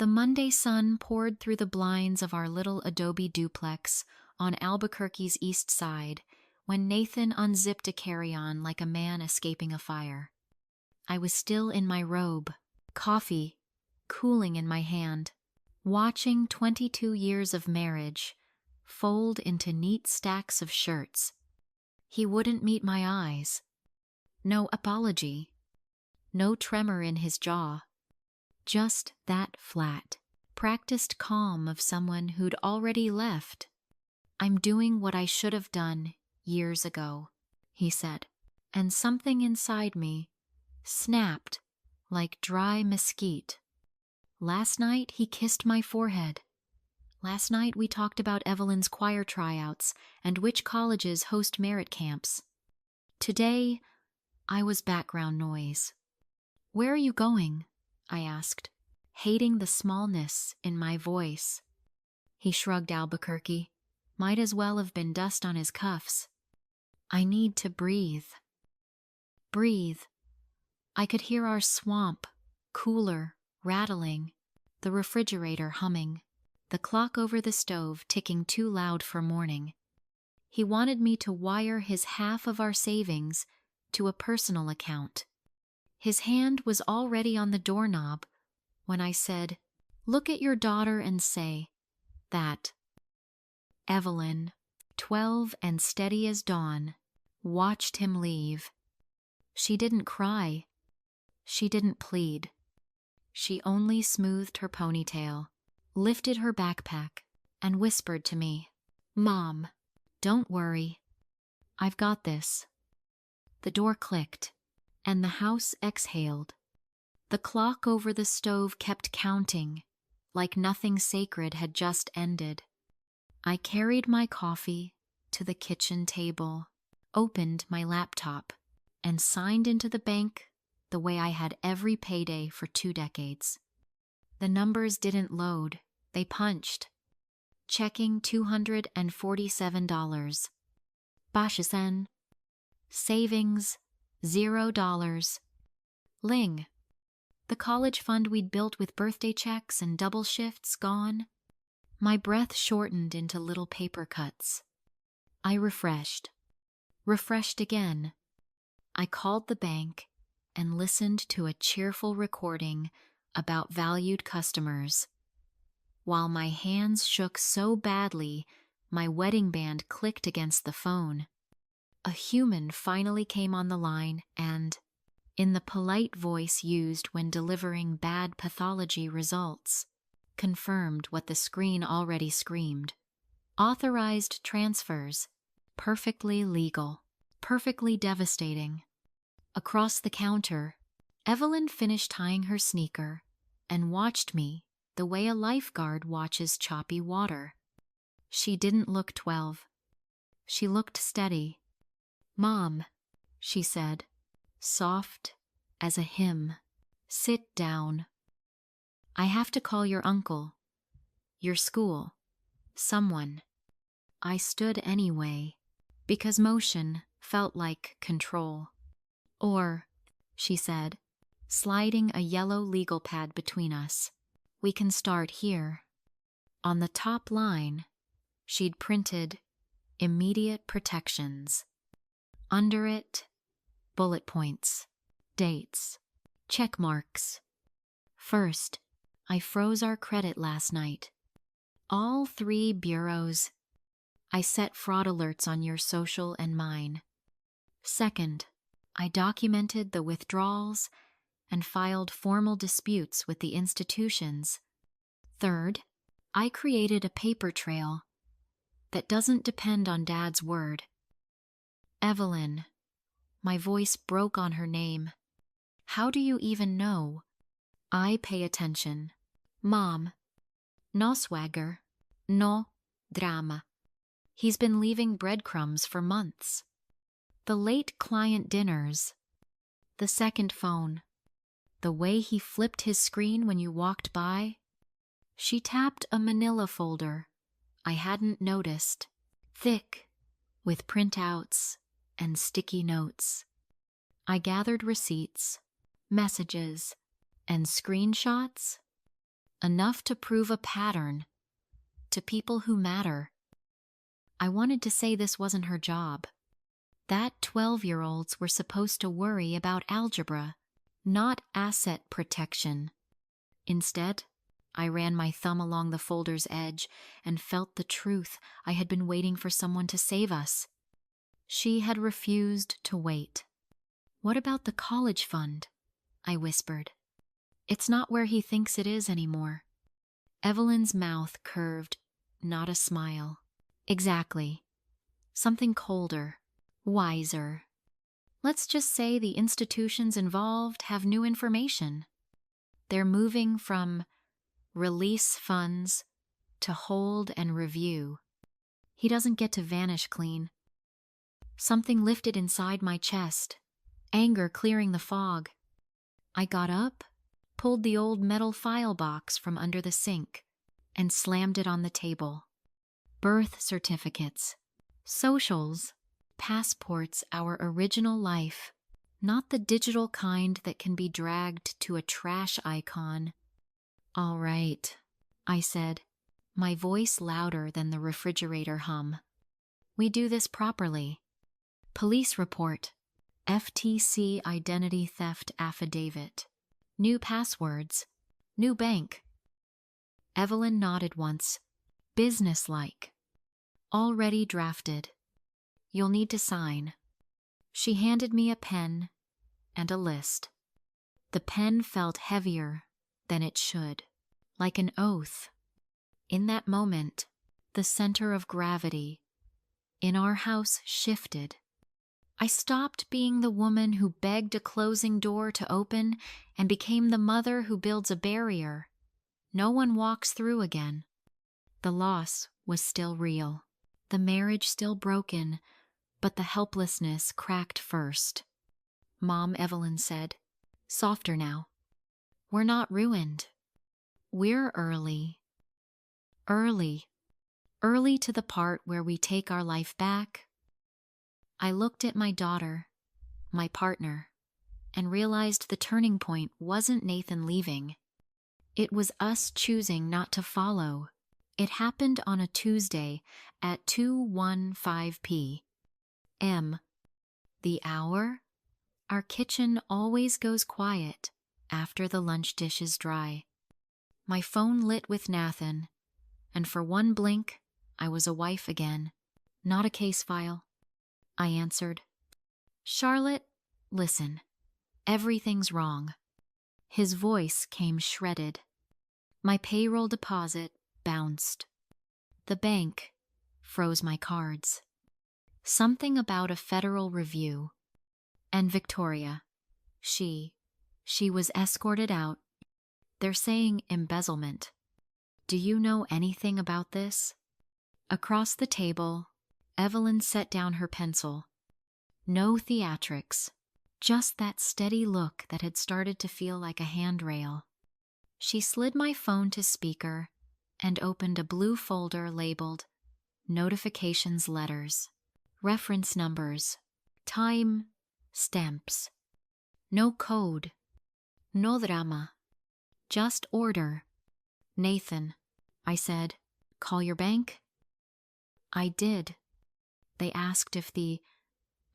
The Monday sun poured through the blinds of our little adobe duplex on Albuquerque's east side when Nathan unzipped a carry-on like a man escaping a fire. I was still in my robe, coffee cooling in my hand, watching 22 years of marriage fold into neat stacks of shirts. He wouldn't meet my eyes. No apology. No tremor in his jaw. Just that flat, practiced calm of someone who'd already left. "I'm doing what I should have done years ago," he said, and something inside me snapped like dry mesquite. Last night he kissed my forehead. Last night we talked about Evelyn's choir tryouts and which colleges host merit camps. Today, I was background noise. "Where are you going?" I asked, hating the smallness in my voice. He shrugged. Albuquerque. Might as well have been dust on his cuffs. "I need to breathe." Breathe. I could hear our swamp, cooler, rattling, the refrigerator humming, the clock over the stove ticking too loud for morning. He wanted me to wire his half of our savings to a personal account. His hand was already on the doorknob when I said, "Look at your daughter and say that." Evelyn, 12 and steady as dawn, watched him leave. She didn't cry. She didn't plead. She only smoothed her ponytail, lifted her backpack, and whispered to me, "Mom, don't worry. I've got this." The door clicked, and the house exhaled. The clock over the stove kept counting, like nothing sacred had just ended. I carried my coffee to the kitchen table, opened my laptop, and signed into the bank the way I had every payday for 2 decades. The numbers didn't load, they punched. Checking $247. Vanishes. Savings, $0. Ling. The college fund we'd built with birthday checks and double shifts gone. My breath shortened into little paper cuts. I refreshed again. I called the bank and listened to a cheerful recording about valued customers. While my hands shook so badly, my wedding band clicked against the phone. A human finally came on the line and, in the polite voice used when delivering bad pathology results, confirmed what the screen already screamed. Authorized transfers. Perfectly legal. Perfectly devastating. Across the counter, Evelyn finished tying her sneaker and watched me the way a lifeguard watches choppy water. She didn't look 12. She looked steady. "Mom," she said, soft as a hymn, "sit down. I have to call your uncle, your school, someone." I stood anyway, because motion felt like control. "Or," she said, sliding a yellow legal pad between us, "we can start here." On the top line, she'd printed "Immediate Protections." Under it, bullet points, dates, check marks. First, I froze our credit last night. All 3 bureaus. I set fraud alerts on your social and mine. Second, I documented the withdrawals and filed formal disputes with the institutions. Third, I created a paper trail that doesn't depend on Dad's word. Evelyn. My voice broke on her name. "How do you even know?" "I pay attention." "Mom. No swagger. No drama. He's been leaving breadcrumbs for months. The late client dinners. The second phone. The way he flipped his screen when you walked by." She tapped a manila folder I hadn't noticed, thick with printouts and sticky notes. I gathered receipts, messages, and screenshots. enough to prove a pattern to people who matter. I wanted to say this wasn't her job, that 12-year-olds were supposed to worry about algebra, not asset protection. Instead, I ran my thumb along the folder's edge and felt the truth. I had been waiting for someone to save us. She had refused to wait. "What about the college fund?" I whispered. "It's not where he thinks it is anymore." Evelyn's mouth curved, not a smile. "Exactly. Something colder, wiser. Let's just say the institutions involved have new information. They're moving from release funds to hold and review. He doesn't get to vanish clean." Something lifted inside my chest, anger clearing the fog. I got up, pulled the old metal file box from under the sink, and slammed it on the table. Birth certificates, socials, passports, our original life, not the digital kind that can be dragged to a trash icon. "All right," I said, my voice louder than the refrigerator hum. "We do this properly. Police report, FTC identity theft affidavit, new passwords, new bank." Evelyn nodded once, businesslike. "Already drafted. You'll need to sign." She handed me a pen and a list. The pen felt heavier than it should, like an oath. In that moment, the center of gravity in our house shifted. I stopped being the woman who begged a closing door to open and became the mother who builds a barrier no one walks through again. The loss was still real, the marriage still broken, but the helplessness cracked first. "Mom," Evelyn said, softer now, "we're not ruined. We're early. Early. Early to the part where we take our life back." I looked at my daughter, my partner, and realized the turning point wasn't Nathan leaving. It was us choosing not to follow. It happened on a Tuesday at 2:15 p.m. The hour? Our kitchen always goes quiet after the lunch dish is dry. My phone lit with Nathan, and for one blink, I was a wife again, not a case file. I answered. "Charlotte, listen. Everything's wrong." His voice came shredded. My payroll deposit bounced. The bank froze my cards. Something about a federal review. And Victoria, she was escorted out. They're saying embezzlement. "Do you know anything about this?" Across the table, Evelyn set down her pencil. No theatrics, just that steady look that had started to feel like a handrail. She slid my phone to speaker and opened a blue folder labeled Notifications Letters, Reference Numbers, Time Stamps. No code, no drama, just order. "Nathan," I said, "call your bank?" I did. They asked if the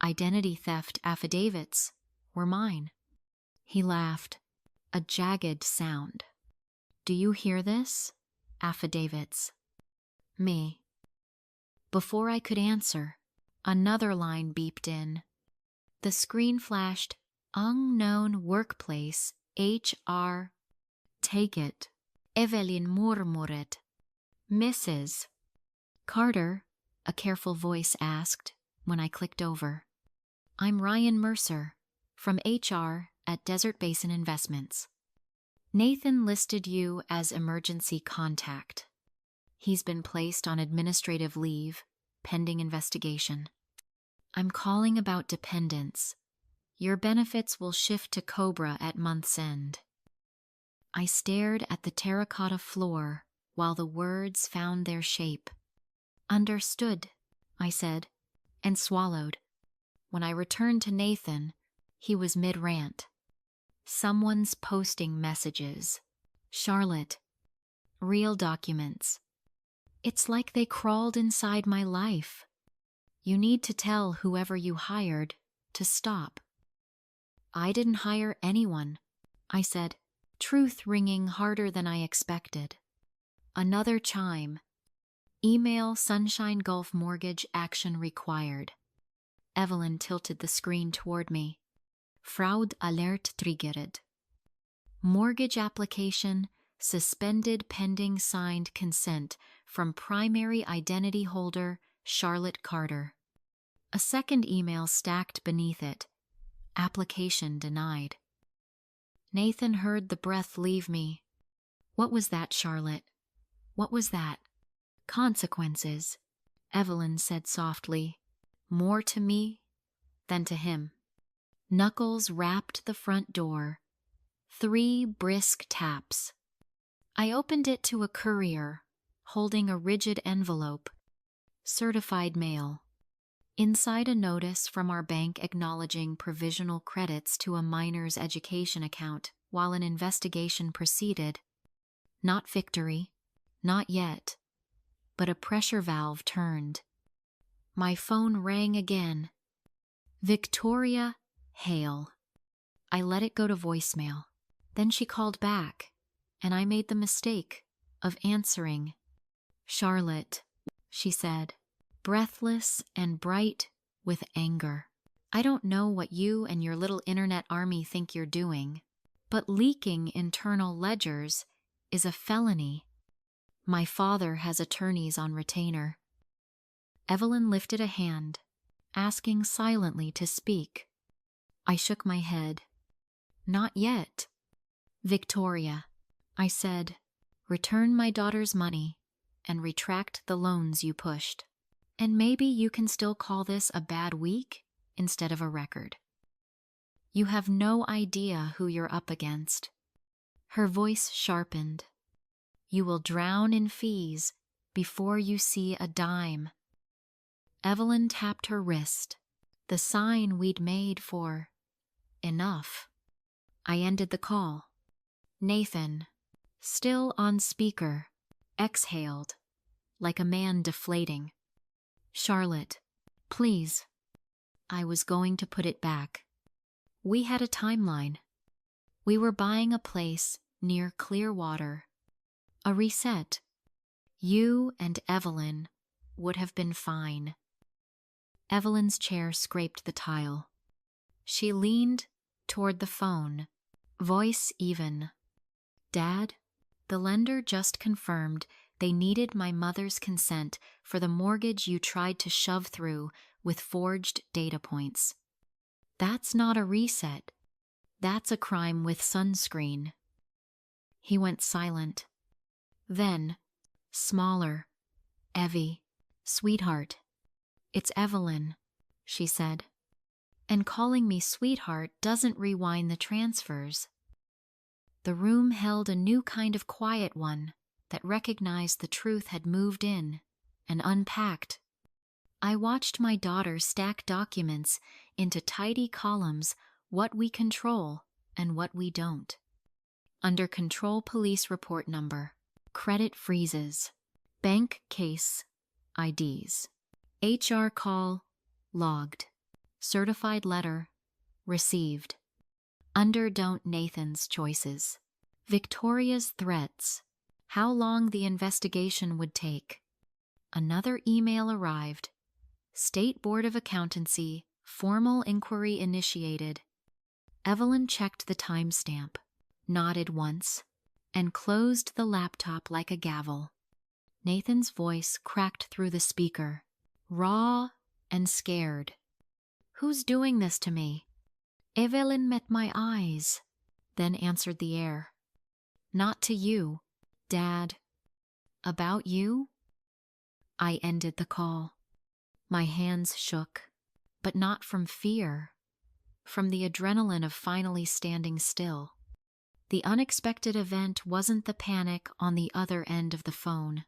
identity theft affidavits were mine. He laughed, a jagged sound. "Do you hear this? Affidavits. Me." Before I could answer, another line beeped in. The screen flashed, "Unknown workplace, HR. Take it." Evelyn murmured. "Mrs. Carter?" a careful voice asked when I clicked over. "I'm Ryan Mercer, from HR at Desert Basin Investments. Nathan listed you as emergency contact. He's been placed on administrative leave, pending investigation. I'm calling about dependents. Your benefits will shift to Cobra at month's end." I stared at the terracotta floor while the words found their shape. "Understood," I said, and swallowed. When I returned to Nathan, he was mid-rant. "Someone's posting messages. Charlotte, Real documents. It's like they crawled inside my life. You need to tell whoever you hired to stop. I didn't hire anyone, I said, truth ringing harder than I expected. Another chime. Email Sunshine Gulf Mortgage action required. Evelyn tilted the screen toward me. Fraud alert triggered. Mortgage application suspended pending signed consent from primary identity holder Charlotte Carter. A second email stacked beneath it. Application denied. Nathan heard the breath leave me. What was that, Charlotte? What was that? Consequences, Evelyn said softly, more to me than to him. Knuckles rapped the front door. 3 brisk taps. I opened it to a courier, holding a rigid envelope. Certified mail. Inside a notice from our bank acknowledging provisional credits to a minor's education account while an investigation proceeded. Not victory, not yet, but a pressure valve turned. My phone rang again. Victoria Hale. I let it go to voicemail. Then she called back, and I made the mistake of answering. Charlotte, she said, breathless and bright with anger. I don't know what you and your little internet army think you're doing, but leaking internal ledgers is a felony. My father has attorneys on retainer. Evelyn lifted a hand, asking silently to speak. I shook my head. Not yet. Victoria, I said, return my daughter's money and retract the loans you pushed. And maybe you can still call this a bad week instead of a record. You have no idea who you're up against. Her voice sharpened. You will drown in fees before you see a dime. Evelyn tapped her wrist, the sign we'd made for enough. I ended the call. Nathan, still on speaker, exhaled, like a man deflating. Charlotte, please. I was going to put it back. We had a timeline. We were buying a place near Clearwater. A reset. You and Evelyn would have been fine. Evelyn's chair scraped the tile. She leaned toward the phone, voice even. Dad, the lender just confirmed they needed my mother's consent for the mortgage you tried to shove through with forged data points. That's not a reset. That's a crime with sunscreen. He went silent. Then, smaller, Evie, sweetheart. It's Evelyn, she said. And calling me sweetheart doesn't rewind the transfers. The room held a new kind of quiet one that recognized the truth had moved in and unpacked. I watched my daughter stack documents into tidy columns, what we control and what we don't. Under control police report number, credit freezes, bank case IDs, HR call logged, certified letter received. Under don't Nathan's choices, Victoria's threats, how long the investigation would take. Another email arrived. State Board of Accountancy, formal inquiry initiated. Evelyn checked the timestamp, nodded once, and closed the laptop like a gavel. Nathan's voice cracked through the speaker, raw and scared. Who's doing this to me? Evelyn met my eyes, then answered the air. Not to you, Dad. About you? I ended the call. My hands shook, but not from fear, from the adrenaline of finally standing still. The unexpected event wasn't the panic on the other end of the phone.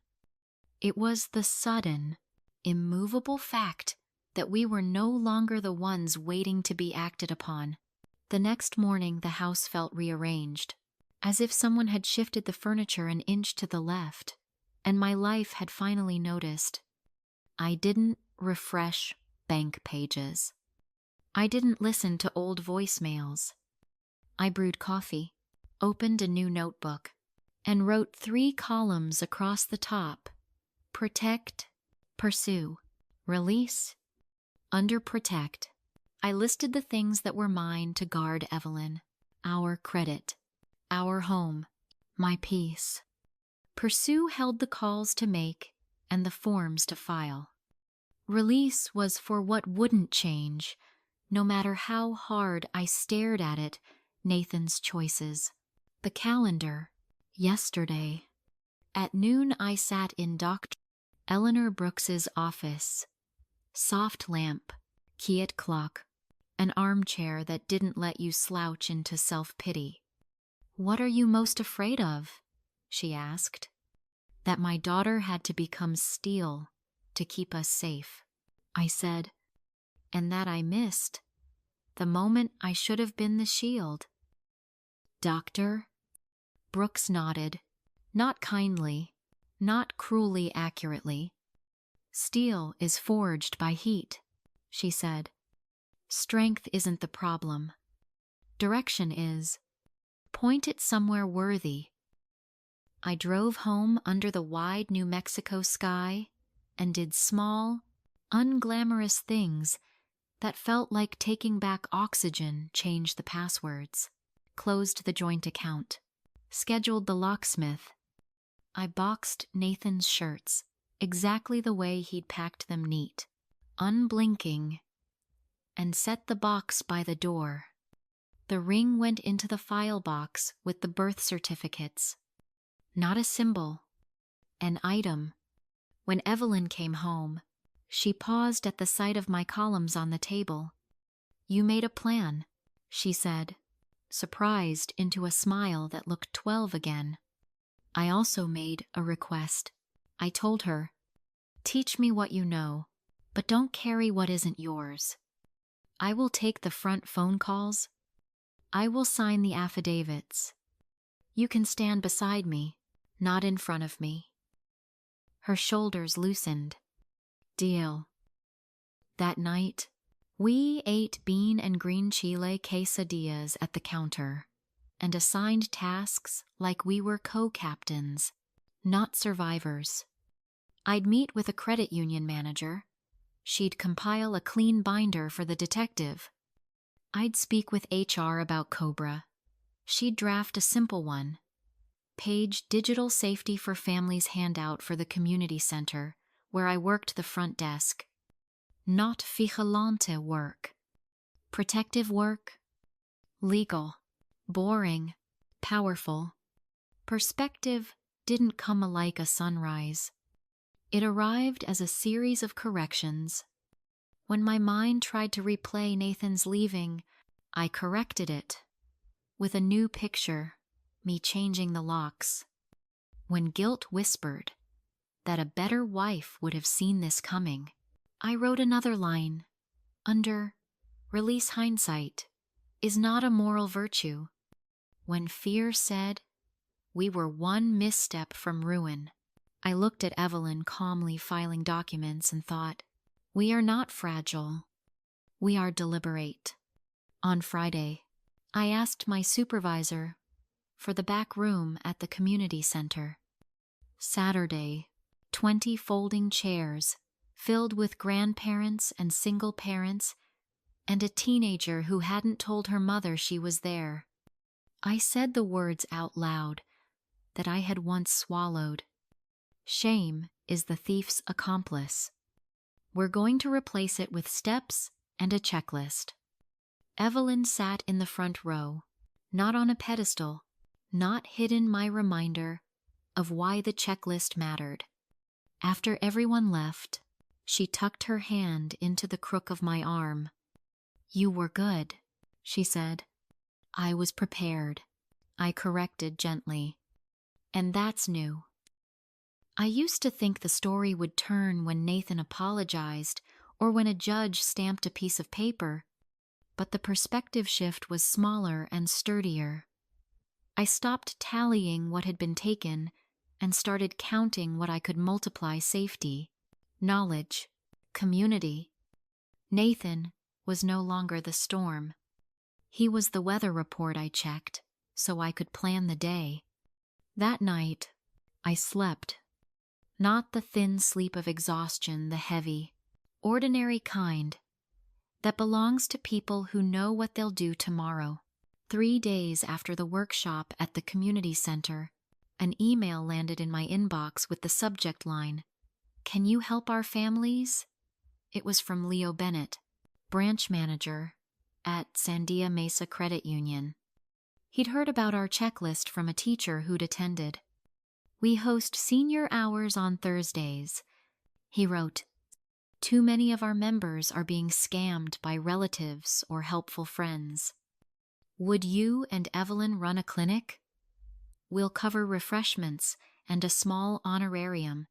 It was the sudden, immovable fact that we were no longer the ones waiting to be acted upon. The next morning the house felt rearranged. as if someone had shifted the furniture an inch to the left, and my life had finally noticed. I didn't refresh bank pages. I didn't listen to old voicemails. I brewed coffee, opened a new notebook, and wrote 3 columns across the top: protect, pursue, release. Under protect, I listed the things that were mine to guard Evelyn: our credit, our home, my peace. Pursue held the calls to make and the forms to file. Release was for what wouldn't change, no matter how hard I stared at it, Nathan's choices. The calendar, yesterday. At noon I sat in Dr. Eleanor Brooks's office. Soft lamp, Kiet clock, an armchair that didn't let you slouch into self-pity. "What are you most afraid of?" she asked. "That my daughter had to become steel to keep us safe," I said, "and that I missed the moment I should have been the shield." "Doctor?" Brooks nodded, not kindly, not cruelly accurately. "Steel is forged by heat," she said. "Strength isn't the problem. Direction is. Point it somewhere worthy." I drove home under the wide New Mexico sky and did small, unglamorous things that felt like taking back oxygen. Changed the passwords, closed the joint account, scheduled the locksmith. I boxed Nathan's shirts exactly the way he'd packed them, neat, unblinking, and set the box by the door. The ring went into the file box with the birth certificates. Not a symbol, an item. When Evelyn came home, she paused at the sight of my columns on the table. "You made a plan," she said, surprised into a smile that looked 12 again. I also made a request. I told her, "Teach me what you know, but don't carry what isn't yours. I will take the front phone calls. I will sign the affidavits. You can stand beside me, not in front of me." Her shoulders loosened. "Deal." That night, we ate bean and green chile quesadillas at the counter and assigned tasks like we were co-captains, not survivors. I'd meet with a credit union manager. She'd compile a clean binder for the detective. I'd speak with HR about Cobra. She'd draft a simple one. Page digital safety for families handout for the community center, where I worked the front desk. Not vigilante work. Protective work. Legal. Boring. Powerful. Perspective didn't come like a sunrise. It arrived as a series of corrections. When my mind tried to replay Nathan's leaving, I corrected it with a new picture, me changing the locks. When guilt whispered that a better wife would have seen this coming, I wrote another line under "Release hindsight is not a moral virtue." When fear said we were one misstep from ruin, I looked at Evelyn calmly filing documents and thought, we are not fragile. We are deliberate. On Friday, I asked my supervisor for the back room at the community center. Saturday, 20 folding chairs filled with grandparents and single parents and a teenager who hadn't told her mother she was there. I said the words out loud that I had once swallowed. Shame is the thief's accomplice. We're going to replace it with steps and a checklist. Evelyn sat in the front row, not on a pedestal, not hidden my reminder of why the checklist mattered. After everyone left, she tucked her hand into the crook of my arm. "You were good," she said. "I was prepared," I corrected gently. "And that's new." I used to think the story would turn when Nathan apologized or when a judge stamped a piece of paper, but the perspective shift was smaller and sturdier. I stopped tallying what had been taken and started counting what I could multiply: safety, knowledge, community. Nathan was no longer the storm. He was the weather report I checked so I could plan the day. That night, I slept. Not the thin sleep of exhaustion, the heavy, ordinary kind that belongs to people who know what they'll do tomorrow. 3 days after the workshop at the community center, an email landed in my inbox with the subject line, "Can you help our families?" It was from Leo Bennett, branch manager at Sandia Mesa Credit Union. He'd heard about our checklist from a teacher who'd attended. "We host senior hours on Thursdays," he wrote. "Too many of our members are being scammed by relatives or helpful friends. Would you and Evelyn run a clinic? We'll cover refreshments and a small honorarium."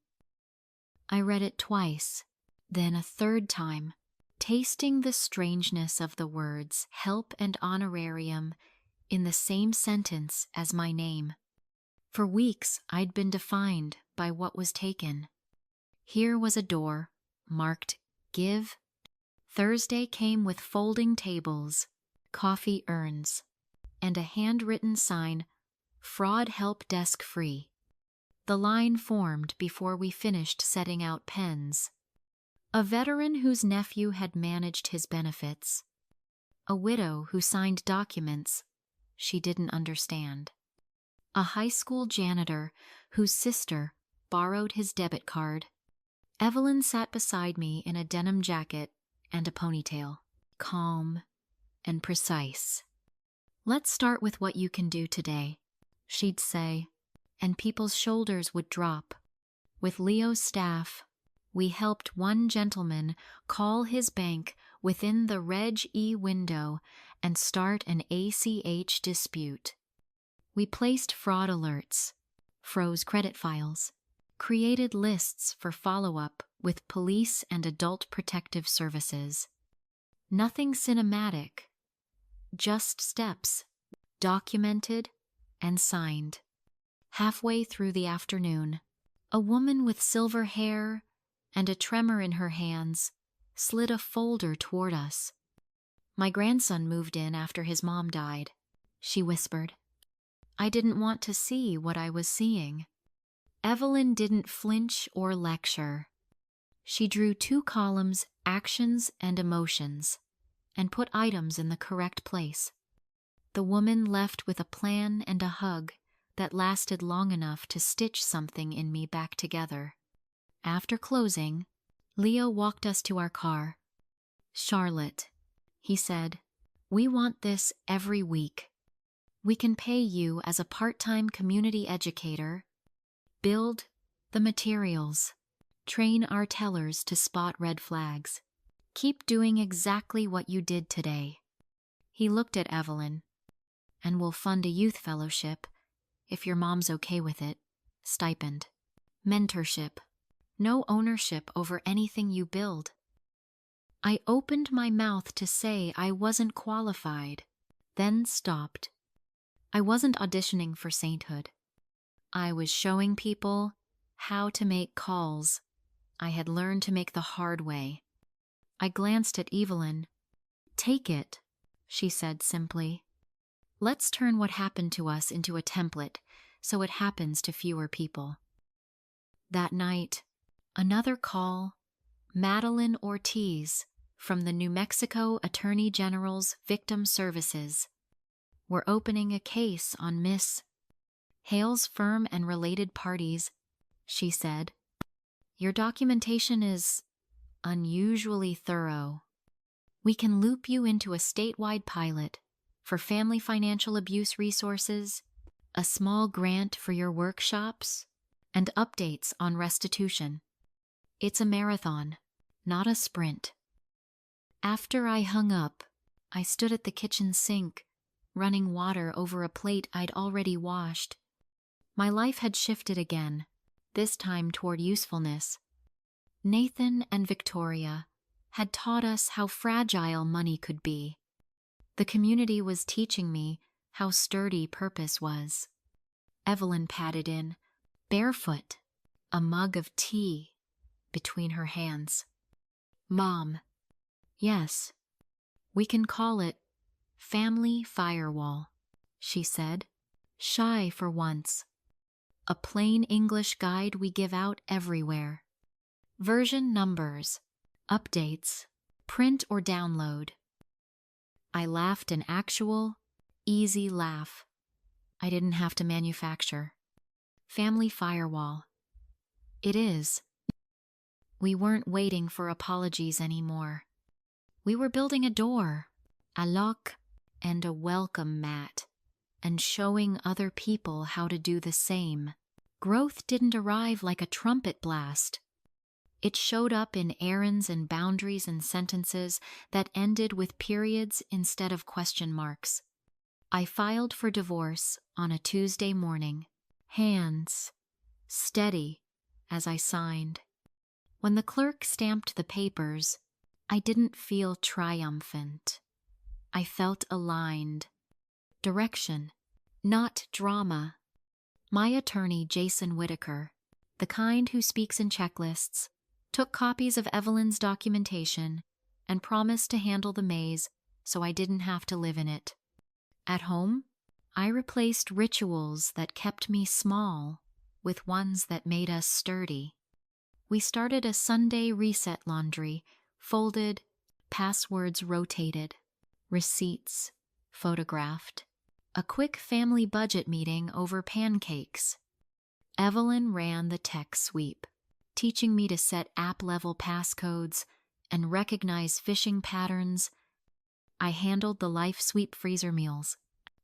I read it twice, then a third time, tasting the strangeness of the words help and honorarium in the same sentence as my name. For weeks, I'd been defined by what was taken. Here was a door marked Give. Thursday came with folding tables, coffee urns, and a handwritten sign, "Fraud Help Desk Free." The line formed before we finished setting out pens. A veteran whose nephew had managed his benefits. A widow who signed documents she didn't understand. A high school janitor whose sister borrowed his debit card. Evelyn sat beside me in a denim jacket and a ponytail, calm and precise. "Let's start with what you can do today," she'd say, and people's shoulders would drop. With Leo's staff, we helped one gentleman call his bank within the Reg E window and start an ACH dispute. We placed fraud alerts, froze credit files, created lists for follow-up with police and adult protective services. Nothing cinematic, just steps, documented and signed. Halfway through the afternoon, a woman with silver hair and a tremor in her hands slid a folder toward us. "My grandson moved in after his mom died," she whispered. I didn't want to see what I was seeing. Evelyn didn't flinch or lecture. She drew 2 columns, actions and emotions, and put items in the correct place. The woman left with a plan and a hug that lasted long enough to stitch something in me back together. After closing, Leo walked us to our car. "Charlotte," he said, "we want this every week. We can pay you as a part-time community educator, build the materials, train our tellers to spot red flags. Keep doing exactly what you did today." He looked at Evelyn. "And we'll fund a youth fellowship, if your mom's okay with it. Stipend. Mentorship. No ownership over anything you build." I opened my mouth to say I wasn't qualified, then stopped. I wasn't auditioning for sainthood. I was showing people how to make calls I had learned to make the hard way. I glanced at Evelyn. "Take it," she said simply. "Let's turn what happened to us into a template so it happens to fewer people." That night, another call, Madeline Ortiz from the New Mexico Attorney General's Victim Services. "We're opening a case on Miss Hale's firm and related parties," she said. "Your documentation is unusually thorough. We can loop you into a statewide pilot for family financial abuse resources, a small grant for your workshops, and updates on restitution. It's a marathon, not a sprint." After I hung up, I stood at the kitchen sink, running water over a plate I'd already washed. My life had shifted again, this time toward usefulness. Nathan and Victoria had taught us how fragile money could be. The community was teaching me how sturdy purpose was. Evelyn padded in, barefoot, a mug of tea between her hands. Mom, yes, we can call it Family Firewall, she said, shy for once. A plain English guide we give out everywhere. Version numbers, updates, print or download. I laughed an actual, easy laugh. I didn't have to manufacture. Family Firewall. It is. We weren't waiting for apologies anymore. We were building a door, a lock, and a welcome mat, and showing other people how to do the same. Growth didn't arrive like a trumpet blast. It showed up in errands and boundaries and sentences that ended with periods instead of question marks. I filed for divorce on a Tuesday morning, hands steady as I signed. When the clerk stamped the papers, I didn't feel triumphant. I felt aligned. Direction, not drama. My attorney, Jason Whitaker, the kind who speaks in checklists, took copies of Evelyn's documentation and promised to handle the maze so I didn't have to live in it. At home, I replaced rituals that kept me small with ones that made us sturdy. We started a Sunday reset laundry, folded, passwords rotated, receipts photographed, a quick family budget meeting over pancakes. Evelyn ran the tech sweep, teaching me to set app-level passcodes and recognize phishing patterns. I handled the Life Sweep freezer meals,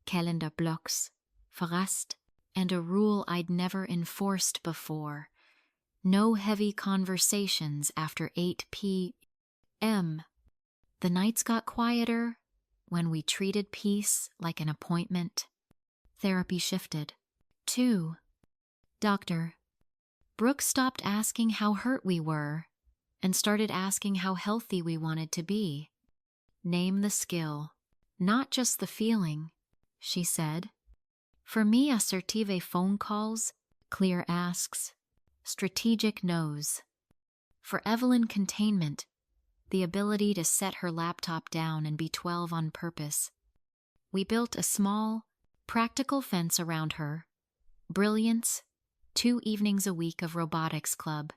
calendar blocks, verrast, and a rule I'd never enforced before. No heavy conversations after 8 p.m. The nights got quieter when we treated peace like an appointment. Therapy shifted. 2. Doctor. Brooke stopped asking how hurt we were and started asking how healthy we wanted to be. Name the skill, not just the feeling, she said. For me, assertive phone calls, clear asks, strategic no's. For Evelyn, containment, the ability to set her laptop down and be 12 on purpose. We built a small, practical fence around her. Brilliance, 2 evenings a week of robotics club,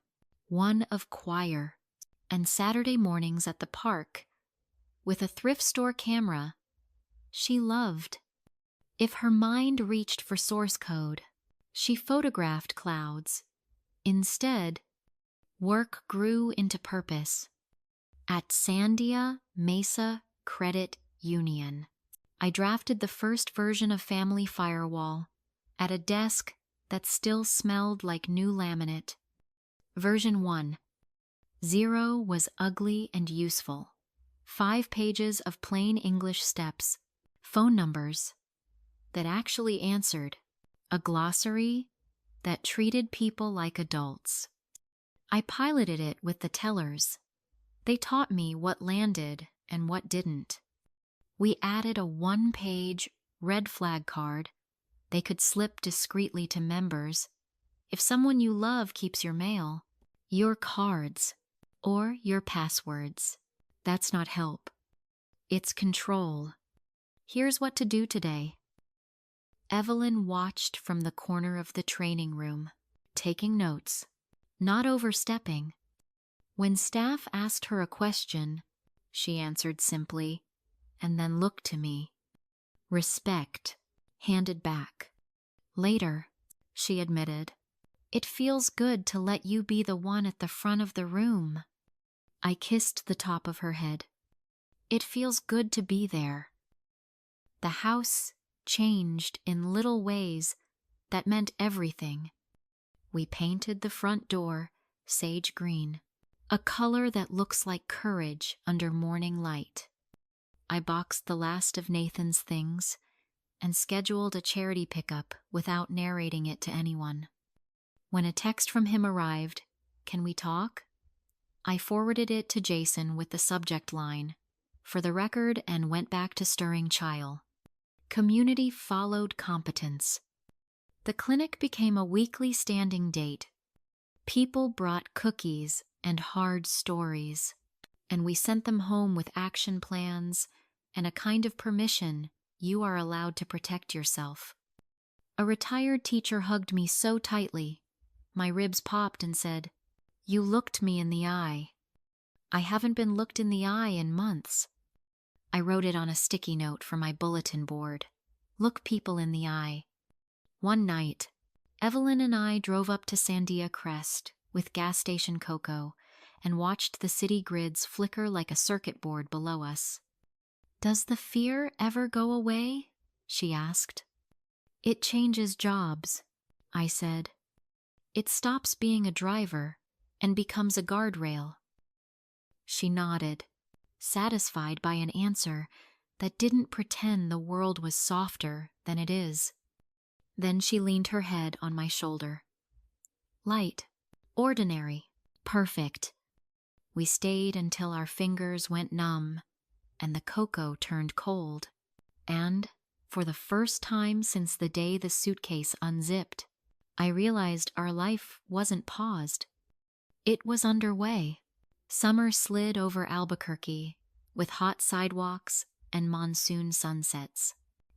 1 of choir, and Saturday mornings at the park. With a thrift store camera, she loved. If her mind reached for source code, she photographed clouds. Instead, work grew into purpose. At Sandia Mesa Credit Union, I drafted the first version of Family Firewall at a desk that still smelled like new laminate. Version 1. 0 was ugly and useful. 5 pages of plain English steps, phone numbers that actually answered, a glossary that treated people like adults. I piloted it with the tellers. They taught me what landed and what didn't. We added a 1-page red flag card they could slip discreetly to members. If someone you love keeps your mail, your cards, or your passwords, that's not help. It's control. Here's what to do today. Evelyn watched from the corner of the training room, taking notes, not overstepping. When staff asked her a question, she answered simply, and then looked to me. Respect, handed back. Later, she admitted, it feels good to let you be the one at the front of the room. I kissed the top of her head. It feels good to be there. The house changed in little ways that meant everything. We painted the front door sage green, a color that looks like courage under morning light. I boxed the last of Nathan's things and scheduled a charity pickup without narrating it to anyone. When a text from him arrived, "Can we talk?" I forwarded it to Jason with the subject line, "For the record," and went back to stirring chile. Community followed competence. The clinic became a weekly standing date. People brought cookies and hard stories, and we sent them home with action plans and a kind of permission you are allowed to protect yourself. A retired teacher hugged me so tightly, my ribs popped and said, "You looked me in the eye." I haven't been looked in the eye in months. I wrote it on a sticky note for my bulletin board. Look people in the eye. One night, Evelyn and I drove up to Sandia Crest with gas station cocoa and watched the city grids flicker like a circuit board below us. "Does the fear ever go away?" she asked. "It changes jobs," I said. "It stops being a driver and becomes a guardrail." She nodded, satisfied by an answer that didn't pretend the world was softer than it is. Then she leaned her head on my shoulder. Light, ordinary, perfect. We stayed until our fingers went numb and the cocoa turned cold. And, for the first time since the day the suitcase unzipped, I realized our life wasn't paused. It was underway. Summer slid over Albuquerque, with hot sidewalks and monsoon sunsets.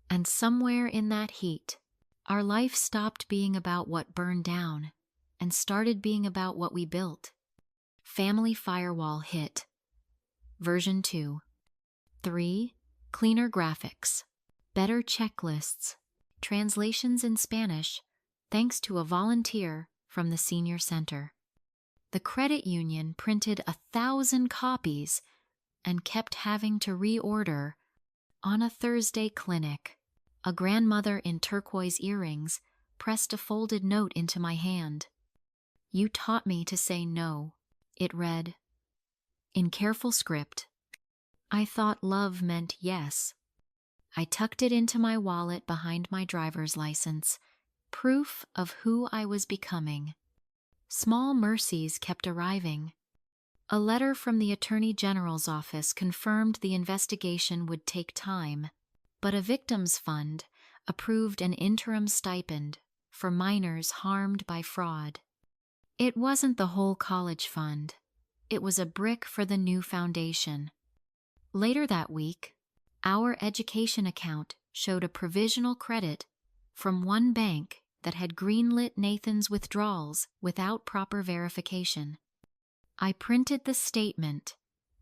And somewhere in that heat, our life stopped being about what burned down and started being about what we built. Family Firewall hit. Version 2. 3. Cleaner graphics, better checklists, translations in Spanish, thanks to a volunteer from the senior center. The credit union printed 1,000 copies and kept having to reorder. On a Thursday clinic, a grandmother in turquoise earrings pressed a folded note into my hand. "You taught me to say no," it read. In careful script, I thought love meant yes. I tucked it into my wallet behind my driver's license, proof of who I was becoming. Small mercies kept arriving. A letter from the Attorney General's office confirmed the investigation would take time, but a victims fund approved an interim stipend for minors harmed by fraud. It wasn't the whole college fund. It was a brick for the new foundation. Later that week, our education account showed a provisional credit from one bank that had greenlit Nathan's withdrawals without proper verification. I printed the statement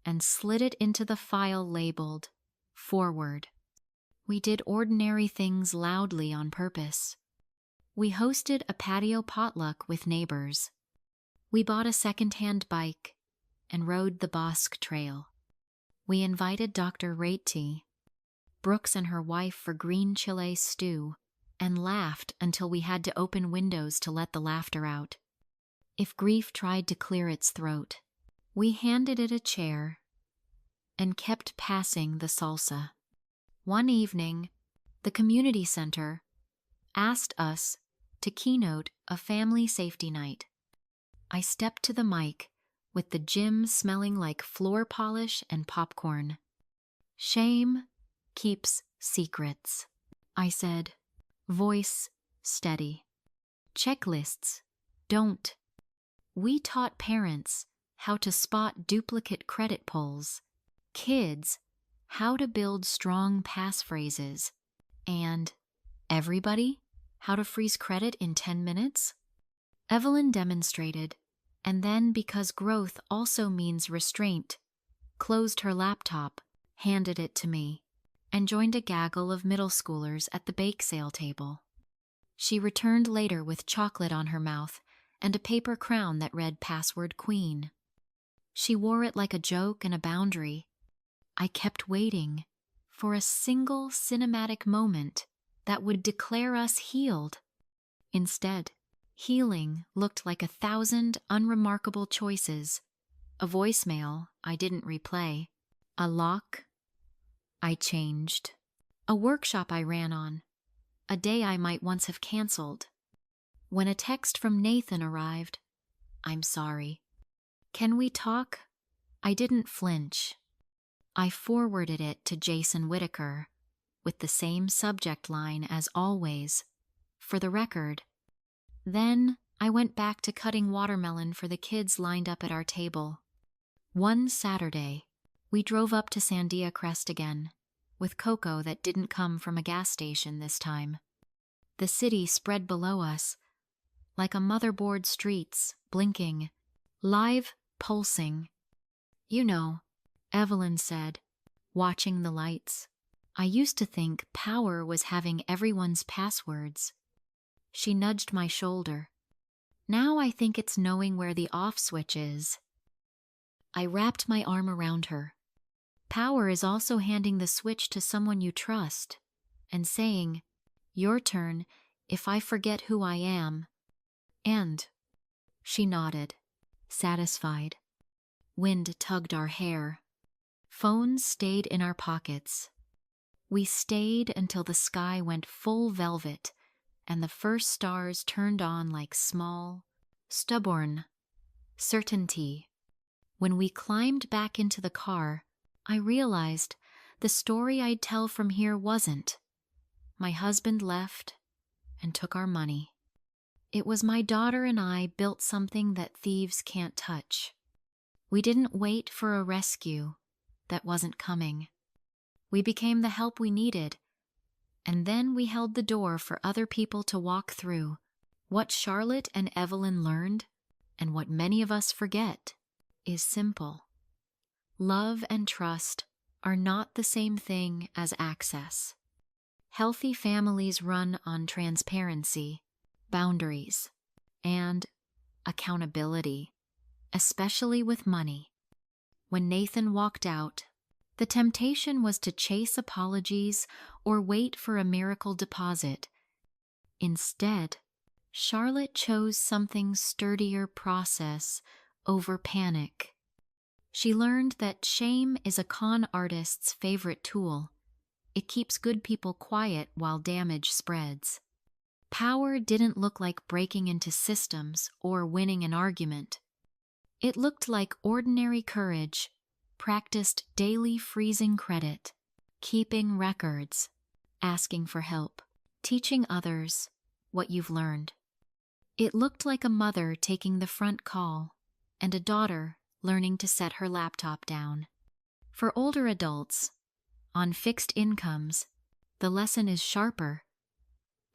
and slid it into the file labeled "Forward." We did ordinary things loudly on purpose. We hosted a patio potluck with neighbors. We bought a second-hand bike and rode the Bosque Trail. We invited Dr. Ratey, Brooks and her wife for green chile stew, and laughed until we had to open windows to let the laughter out. If grief tried to clear its throat, we handed it a chair and kept passing the salsa. One evening, the community center asked us to keynote a family safety night. I stepped to the mic with the gym smelling like floor polish and popcorn. "Shame keeps secrets," I said, voice steady. "Checklists don't." We taught parents how to spot duplicate credit pulls, kids how to build strong passphrases, and everybody how to freeze credit in 10 minutes. Evelyn demonstrated, and then, because growth also means restraint, closed her laptop, handed it to me, and joined a gaggle of middle schoolers at the bake sale table. She returned later with chocolate on her mouth and a paper crown that read "Password Queen." She wore it like a joke and a boundary. I kept waiting for a single cinematic moment that would declare us healed. Instead, healing looked like 1,000 unremarkable choices, a voicemail I didn't replay, a lock I changed, a workshop I ran on, a day I might once have canceled. When a text from Nathan arrived, "I'm sorry. Can we talk?" I didn't flinch. I forwarded it to Jason Whitaker, with the same subject line as always, "For the record." Then I went back to cutting watermelon for the kids lined up at our table. One Saturday, we drove up to Sandia Crest again, with cocoa that didn't come from a gas station this time. The city spread below us, like a motherboard streets, blinking, live, pulsing. "You know," Evelyn said, watching the lights, "I used to think power was having everyone's passwords." She nudged my shoulder. "Now I think it's knowing where the off switch is." I wrapped my arm around her. Power is also handing the switch to someone you trust and saying, "Your turn if I forget who I am." And she nodded, satisfied. Wind tugged our hair. Phones stayed in our pockets. We stayed until the sky went full velvet and the first stars turned on like small, stubborn certainty. When we climbed back into the car, I realized the story I'd tell from here wasn't. My husband left and took our money. It was my daughter and I built something that thieves can't touch. We didn't wait for a rescue that wasn't coming. We became the help we needed, and then we held the door for other people to walk through. What Charlotte and Evelyn learned, and what many of us forget, is simple. Love and trust are not the same thing as access. Healthy families run on transparency, boundaries, and accountability, especially with money. When Nathan walked out, the temptation was to chase apologies or wait for a miracle deposit. Instead, Charlotte chose something sturdier: process over panic. She learned that shame is a con artist's favorite tool. It keeps good people quiet while damage spreads. Power didn't look like breaking into systems or winning an argument. It looked like ordinary courage, practiced daily freezing credit, keeping records, asking for help, teaching others what you've learned. It looked like a mother taking the front call and a daughter learning to set her laptop down. For older adults, on fixed incomes, the lesson is sharper.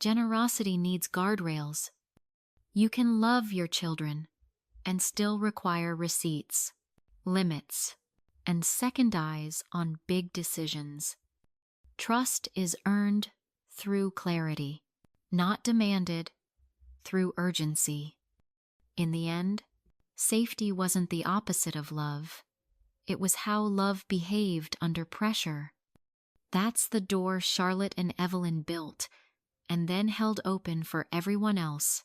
Generosity needs guardrails. You can love your children and still require receipts, limits, and second eyes on big decisions. Trust is earned through clarity, not demanded through urgency. In the end, safety wasn't the opposite of love. It was how love behaved under pressure. That's the door Charlotte and Evelyn built and then held open for everyone else.